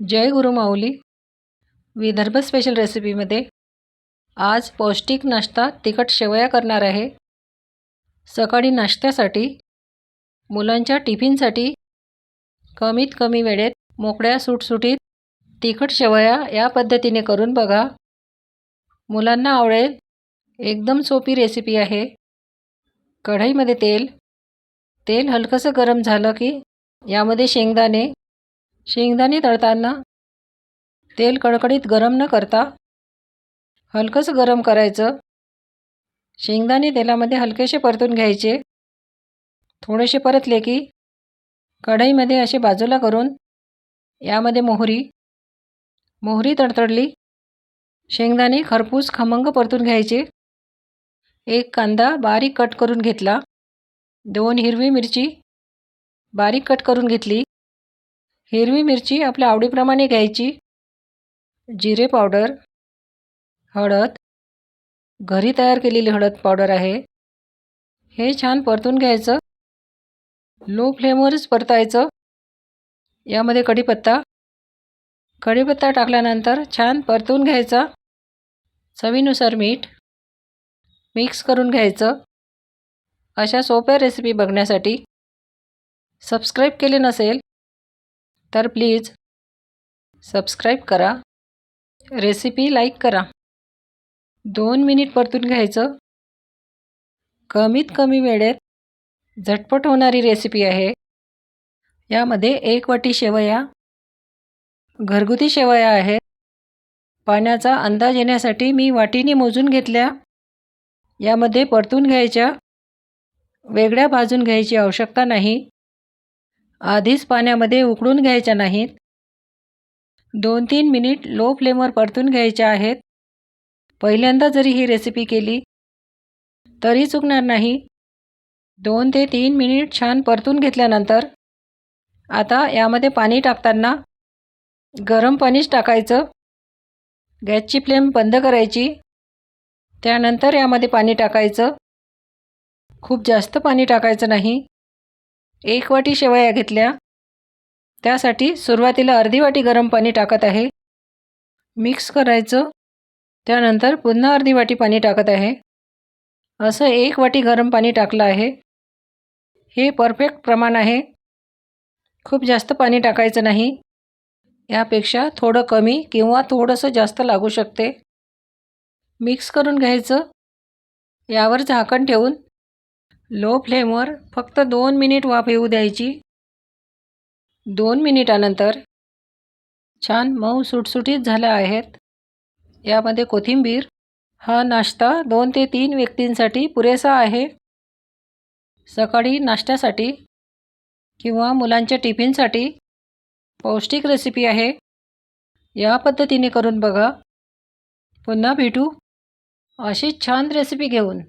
जय गुरु माऊली. Vidarbha special रेसिपीमध्ये आज पौष्टिक नाश्ता तिखट शेवया करणार आहे. सकाळी नाश्त्यासाठी, मुलांच्या टिफिनसाठी कमीत कमी वेळेत मोकळ्या सुटसुटीत तिखट शेवया या पद्धतीने करून बघा. मुलांना आवडेल. एकदम सोपी रेसिपी आहे. कढईमध्ये तेल हलकंसं गरम झालं की यामध्ये शेंगदाणे तळताना तेल कडकडीत गरम न करता हलकंसं गरम करायचं. शेंगदाणे तेलामध्ये हलकेसे परतून घ्यायचे. थोडेसे परतले की कढईमध्ये असे बाजूला करून यामध्ये मोहरी तडतडली. शेंगदाणे खरपूस खमंग परतून घ्यायचे. एक कांदा बारीक कट करून घेतला. 2 हिरवी मिरची बारीक कट करून घेतली. हिरवी मिरची आपल्या आवडीप्रमाणे घ्यायची. जिरे पावडर, हळद, घरी तयार केलेली हळद पावडर आहे. हे छान परतून घ्यायचं. लो फ्लेमवरच परतायचं. यामध्ये कढीपत्ता टाकल्यानंतर छान परतून घ्यायचा. चवीनुसार मीठ मिक्स करून घ्यायचं. अशा सोप्या रेसिपी बघण्यासाठी सबस्क्राईब केले नसेल तर प्लीज सबस्क्राईब करा. रेसिपी लाईक करा. 2 मिनिट परतून घ्यायचं. कमीत कमी वेळेत झटपट होणारी रेसिपी आहे. यामध्ये 1 वाटी शेवया, घरगुती शेवया आहेत. पाण्याचा अंदाज येण्यासाठी मी वाटीने मोजून घेतल्या. यामध्ये परतून घ्यायच्या. वेगळ्या भाजून घ्यायची आवश्यकता नाही. आधीच पाण्यामध्ये उकळून घ्यायच्या नाहीत. 2-3 मिनिट लो फ्लेमवर परतून घ्यायच्या आहेत. पहिल्यांदा जरी ही रेसिपी केली तरी चुकणार नाही. 2 ते 3 मिनिट छान परतून घेतल्यानंतर आता यामध्ये पाणी टाकताना गरम पाणीच टाकायचं. गॅसची फ्लेम बंद करायची. त्यानंतर यामध्ये पाणी टाकायचं. खूप जास्त पाणी टाकायचं नाही. 1 वाटी शेवया घेतल्या, त्यासाठी सुरुवातीला अर्धी वाटी गरम पाणी टाकत आहे. मिक्स करायचं. त्यानंतर पुन्हा अर्धी वाटी पाणी टाकत आहे. असं 1 वाटी गरम पाणी टाकलं आहे. हे परफेक्ट प्रमाण आहे. खूप जास्त पाणी टाकायचं नाही. यापेक्षा थोडं कमी किंवा थोडंसं जास्त लागू शकते. मिक्स करून घ्यायचं. यावर झाकण ठेवून लो फ्लेमवर फक्त 2 मिनिट वाफ येऊ द्यायची. 2 मिनिटानंतर छान मऊ सुटसुटीत झाल्या आहेत. यामध्ये कोथिंबीर. हा नाश्ता 2 ते 3 व्यक्तींसाठी पुरेसा आहे. सकाळी नाश्त्यासाठी किंवा मुलांच्या टिफिनसाठी पौष्टिक रेसिपी आहे. या पद्धतीने करून बघा. पुन्हा भेटू अशीच छान रेसिपी घेऊन.